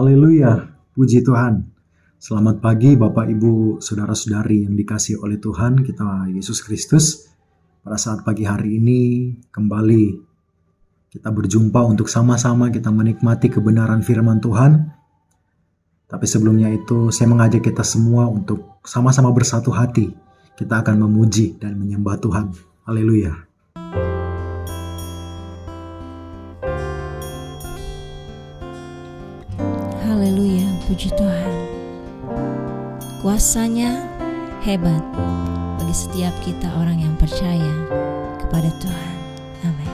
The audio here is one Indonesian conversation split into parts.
Haleluya, puji Tuhan. Selamat pagi Bapak Ibu Saudara-saudari yang dikasihi oleh Tuhan kita Yesus Kristus. Pada saat pagi hari ini kembali kita berjumpa untuk sama-sama kita menikmati kebenaran firman Tuhan. Tapi sebelumnya itu saya mengajak kita semua untuk sama-sama bersatu hati. Kita akan memuji dan menyembah Tuhan. Haleluya. Haleluya, puji Tuhan. Kuasanya hebat bagi setiap kita orang yang percaya kepada Tuhan. Amin.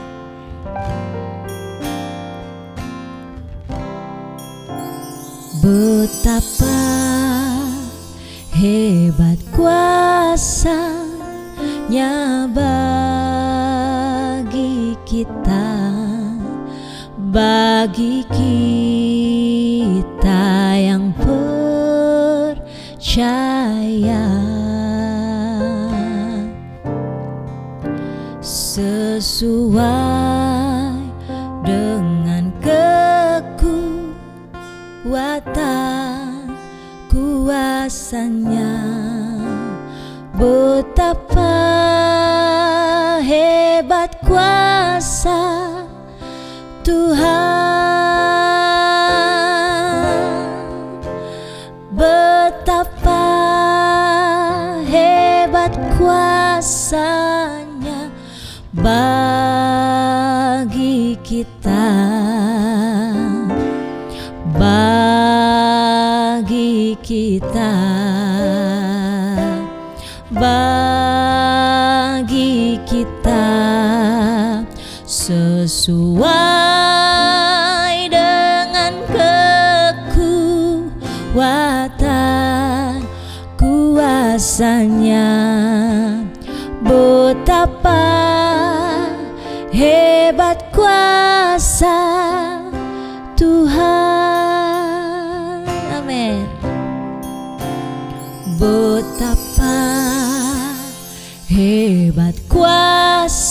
Betapa hebat kuasanya bagi kita, bagi kita yang percaya. Sesuai dengan kekuatan kuasanya, betapa hebat kuasa Tuhan, betapa hebat kuasanya bagi kita, bagi kita, bagi kita, sesuai dengan kekuatan kuasanya, betapa hebat kuasa Tuhan. Amin. Betapa hebat kuasanya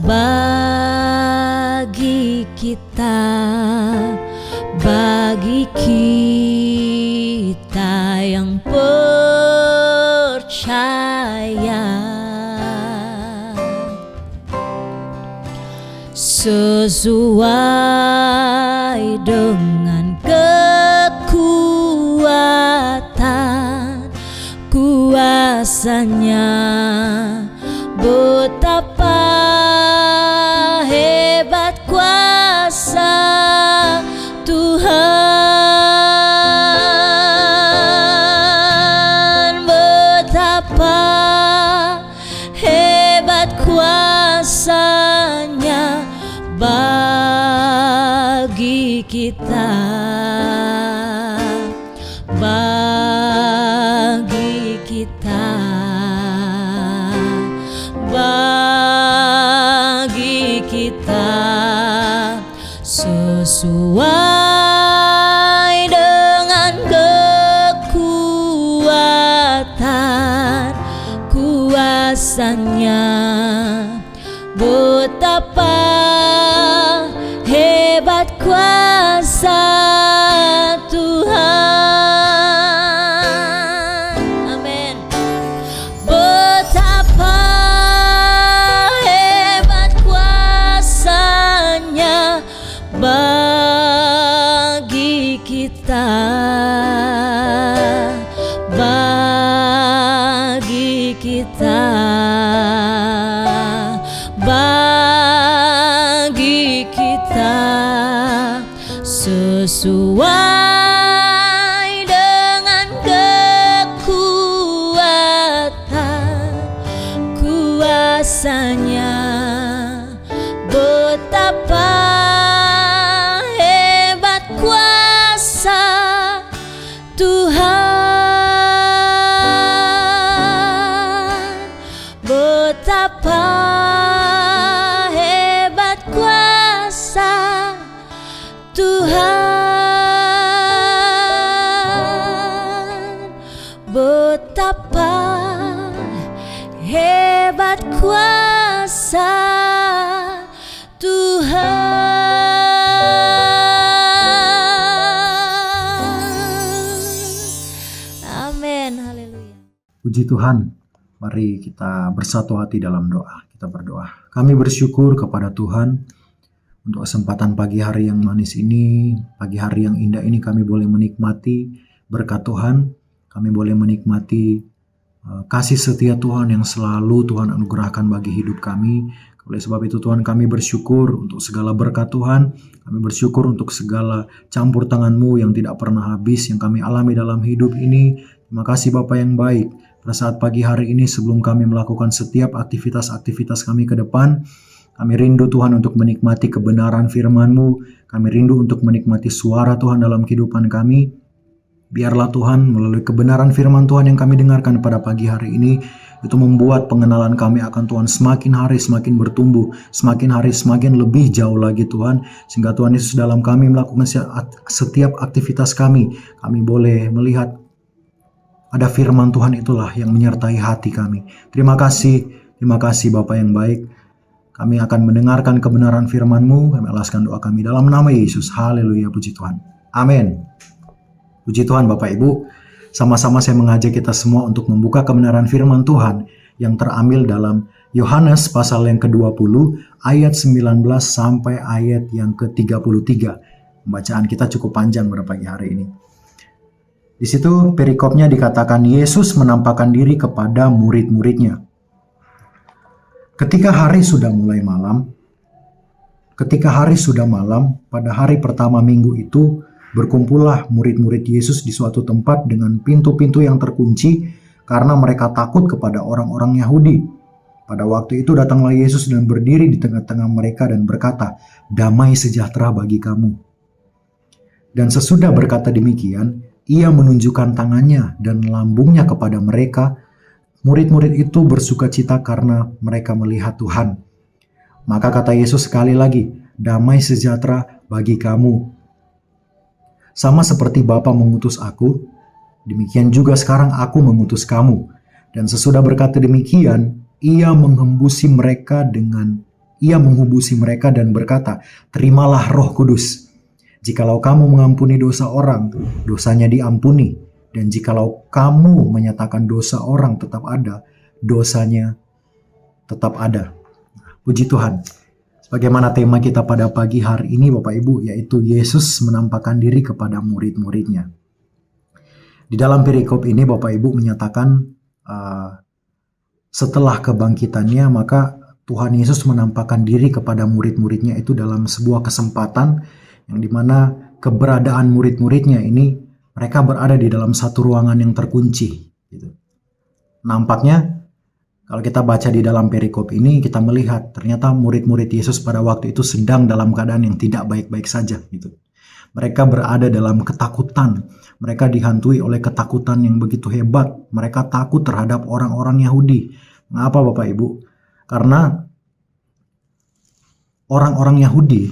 bagi kita, bagi kita yang percaya. Sesuai dengan kekuatan kuasanya, betapa hebat kuasa Tuhan, betapa hebat kuasanya bagi kita, bagi kita, bagi kita, sesuai dengan kekuatan kuasanya, betapa hebat kuasa Tuhan. Amin. Betapa hebat kuasanya bagi kita, bagi kita, bagi kita, sesuai dengan kekuatan kuasanya, betapa hebat kuasa Tuhan, betapa hebat kuasa Tuhan, betapa hebat kuasa Tuhan. Puji Tuhan, mari kita bersatu hati dalam doa. Kita berdoa. Kami bersyukur kepada Tuhan untuk kesempatan pagi hari yang manis ini, pagi hari yang indah ini kami boleh menikmati berkat Tuhan. Kami boleh menikmati kasih setia Tuhan yang selalu Tuhan anugerahkan bagi hidup kami. Oleh sebab itu Tuhan, kami bersyukur untuk segala berkat Tuhan. Kami bersyukur untuk segala campur tangan-Mu yang tidak pernah habis yang kami alami dalam hidup ini. Terima kasih Bapa yang baik. Pada saat pagi hari ini sebelum kami melakukan setiap aktivitas-aktivitas kami ke depan, kami rindu Tuhan untuk menikmati kebenaran firman-Mu. Kami rindu untuk menikmati suara Tuhan dalam kehidupan kami. Biarlah Tuhan melalui kebenaran firman Tuhan yang kami dengarkan pada pagi hari ini, itu membuat pengenalan kami akan Tuhan semakin hari semakin bertumbuh, semakin hari semakin lebih jauh lagi Tuhan. Sehingga Tuhan Yesus dalam kami melakukan setiap aktivitas kami boleh melihat ada firman Tuhan itulah yang menyertai hati kami. Terima kasih Bapa yang baik. Kami akan mendengarkan kebenaran firman-Mu. Kami alaskan doa kami dalam nama Yesus. Haleluya, puji Tuhan. Amin. Puji Tuhan Bapak Ibu. Sama-sama saya mengajak kita semua untuk membuka kebenaran firman Tuhan yang terambil dalam Yohanes pasal yang ke-20 ayat 19 sampai ayat yang ke-33. Pembacaan kita cukup panjang pada pagi hari ini. Di situ perikopnya dikatakan Yesus menampakkan diri kepada murid-muridnya. Ketika hari sudah malam, pada hari pertama minggu itu, berkumpullah murid-murid Yesus di suatu tempat dengan pintu-pintu yang terkunci karena mereka takut kepada orang-orang Yahudi. Pada waktu itu datanglah Yesus dan berdiri di tengah-tengah mereka dan berkata, "Damai sejahtera bagi kamu." Dan sesudah berkata demikian, ia menunjukkan tangannya dan lambungnya kepada mereka. Murid-murid itu bersukacita karena mereka melihat Tuhan. Maka kata Yesus sekali lagi, "Damai sejahtera bagi kamu. Sama seperti Bapa mengutus aku, demikian juga sekarang aku mengutus kamu." Dan sesudah berkata demikian, ia menghembusi mereka dan berkata, "Terimalah Roh Kudus. Jikalau kamu mengampuni dosa orang, dosanya diampuni. Dan jikalau kamu menyatakan dosa orang tetap ada, dosanya tetap ada." Puji Tuhan. Bagaimana tema kita pada pagi hari ini Bapak Ibu, yaitu Yesus menampakkan diri kepada murid-muridnya. Di dalam perikop ini Bapak Ibu menyatakan setelah kebangkitannya maka Tuhan Yesus menampakkan diri kepada murid-muridnya itu dalam sebuah kesempatan yang dimana keberadaan murid-muridnya ini mereka berada di dalam satu ruangan yang terkunci. Nampaknya kalau kita baca di dalam perikop ini, kita melihat ternyata murid-murid Yesus pada waktu itu sedang dalam keadaan yang tidak baik-baik saja. Mereka berada dalam ketakutan. Mereka dihantui oleh ketakutan yang begitu hebat. Mereka takut terhadap orang-orang Yahudi. Mengapa Bapak Ibu? Karena orang-orang Yahudi,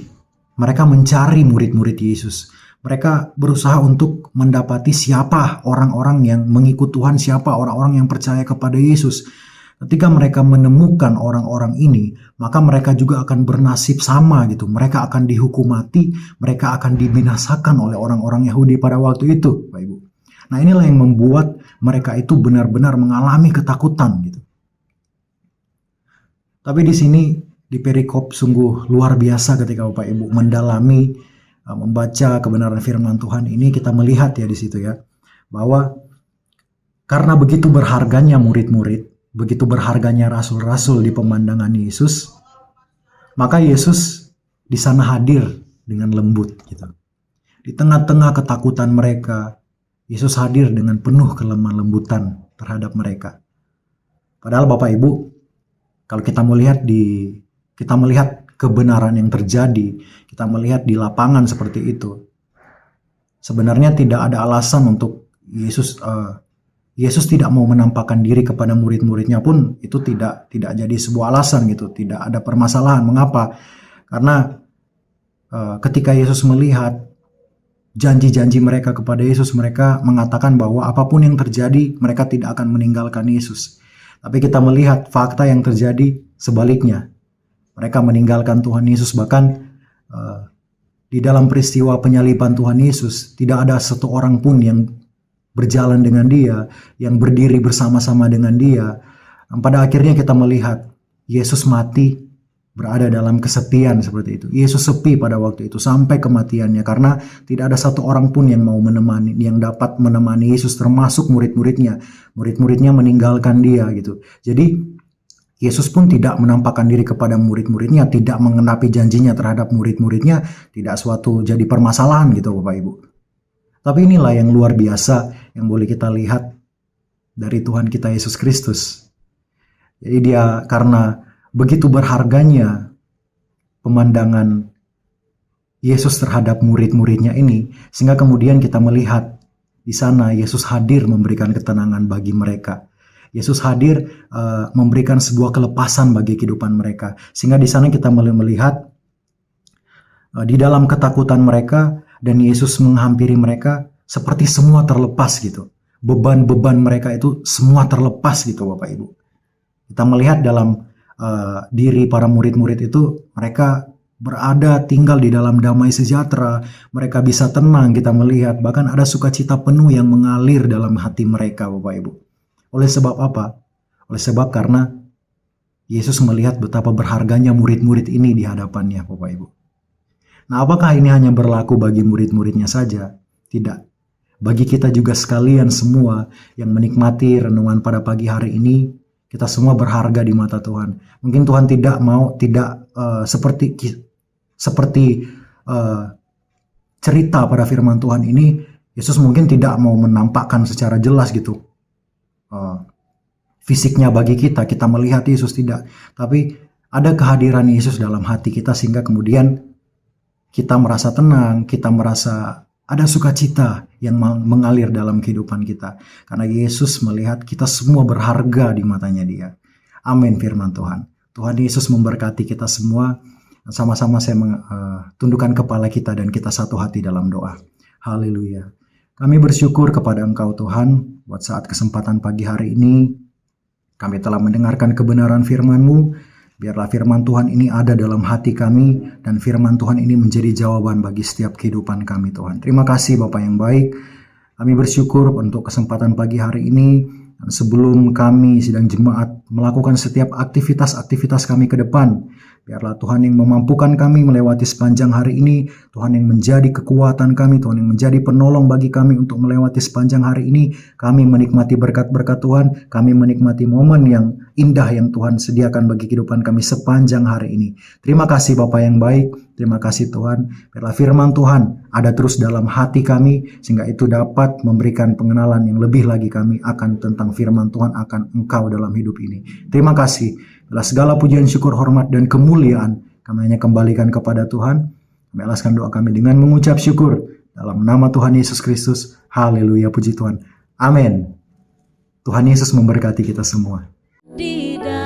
mereka mencari murid-murid Yesus. Mereka berusaha untuk mendapati siapa orang-orang yang mengikut Tuhan, siapa orang-orang yang percaya kepada Yesus. Ketika mereka menemukan orang-orang ini, maka mereka juga akan bernasib sama gitu. Mereka akan dihukum mati, mereka akan dibinasakan oleh orang-orang Yahudi pada waktu itu, Bapak Ibu. Nah, inilah yang membuat mereka itu benar-benar mengalami ketakutan gitu. Tapi di sini di perikop sungguh luar biasa ketika Bapak Ibu mendalami membaca kebenaran firman Tuhan ini, kita melihat ya di situ ya bahwa karena begitu berharganya murid-murid, begitu berharganya rasul-rasul di pemandangan Yesus, maka Yesus di sana hadir dengan lembut gitu. Di tengah-tengah ketakutan mereka, Yesus hadir dengan penuh kelemah lembutan terhadap mereka. Padahal Bapak Ibu, kalau kita melihat kebenaran yang terjadi, kita melihat di lapangan seperti itu, sebenarnya tidak ada alasan untuk Yesus tidak mau menampakkan diri kepada murid-muridnya pun itu tidak jadi sebuah alasan gitu, tidak ada permasalahan. Mengapa? Karena ketika Yesus melihat janji-janji mereka kepada Yesus, mereka mengatakan bahwa apapun yang terjadi mereka tidak akan meninggalkan Yesus. Tapi kita melihat fakta yang terjadi sebaliknya. Mereka meninggalkan Tuhan Yesus, bahkan di dalam peristiwa penyaliban Tuhan Yesus tidak ada satu orang pun yang berjalan dengan dia, yang berdiri bersama-sama dengan dia. Pada akhirnya kita melihat Yesus mati berada dalam kesepian seperti itu. Yesus sepi pada waktu itu sampai kematiannya karena tidak ada satu orang pun yang mau menemani, yang dapat menemani Yesus, termasuk murid-muridnya. Murid-muridnya meninggalkan dia gitu. Jadi Yesus pun tidak menampakkan diri kepada murid-muridnya, tidak mengenapi janjinya terhadap murid-muridnya, tidak suatu jadi permasalahan gitu Bapak Ibu. Tapi inilah yang luar biasa yang boleh kita lihat dari Tuhan kita Yesus Kristus. Jadi dia karena begitu berharganya pemandangan Yesus terhadap murid-muridnya ini, sehingga kemudian kita melihat di sana Yesus hadir memberikan ketenangan bagi mereka. Yesus hadir memberikan sebuah kelepasan bagi kehidupan mereka. Sehingga di sana kita melihat di dalam ketakutan mereka dan Yesus menghampiri mereka seperti semua terlepas gitu. Beban-beban mereka itu semua terlepas gitu Bapak Ibu. Kita melihat dalam diri para murid-murid itu, mereka berada tinggal di dalam damai sejahtera, mereka bisa tenang, kita melihat bahkan ada sukacita penuh yang mengalir dalam hati mereka Bapak Ibu. Oleh sebab apa? Oleh sebab karena Yesus melihat betapa berharganya murid-murid ini di hadapannya Bapak Ibu. Nah, apakah ini hanya berlaku bagi murid-muridnya saja? Tidak. Bagi kita juga sekalian semua yang menikmati renungan pada pagi hari ini, kita semua berharga di mata Tuhan. Mungkin Tuhan tidak seperti cerita pada firman Tuhan ini, Yesus mungkin tidak mau menampakkan secara jelas gitu fisiknya bagi kita melihat Yesus, tidak. Tapi ada kehadiran Yesus dalam hati kita sehingga kemudian kita merasa tenang, kita merasa ada sukacita yang mengalir dalam kehidupan kita. Karena Yesus melihat kita semua berharga di matanya Dia. Amin firman Tuhan. Tuhan Yesus memberkati kita semua. Sama-sama saya tundukkan kepala kita dan kita satu hati dalam doa. Haleluya. Kami bersyukur kepada Engkau Tuhan buat saat kesempatan pagi hari ini. Kami telah mendengarkan kebenaran firman-Mu. Biarlah firman Tuhan ini ada dalam hati kami dan firman Tuhan ini menjadi jawaban bagi setiap kehidupan kami Tuhan. Terima kasih Bapak yang baik. Kami bersyukur untuk kesempatan pagi hari ini. Dan sebelum kami sidang jemaat melakukan setiap aktivitas-aktivitas kami ke depan, biarlah Tuhan yang memampukan kami melewati sepanjang hari ini. Tuhan yang menjadi kekuatan kami, Tuhan yang menjadi penolong bagi kami untuk melewati sepanjang hari ini. Kami menikmati berkat-berkat Tuhan, kami menikmati momen yang indah yang Tuhan sediakan bagi kehidupan kami sepanjang hari ini. Terima kasih Bapak yang baik, terima kasih Tuhan. Biarlah firman Tuhan ada terus dalam hati kami, sehingga itu dapat memberikan pengenalan yang lebih lagi kami akan tentang firman Tuhan, akan Engkau dalam hidup ini. Terima kasih. Biarlah segala pujian, syukur, hormat, dan kemuliaan kami hanya kembalikan kepada Tuhan. Kami alaskan doa kami dengan mengucap syukur dalam nama Tuhan Yesus Kristus. Haleluya, puji Tuhan. Amin. Tuhan Yesus memberkati kita semua. Di dalam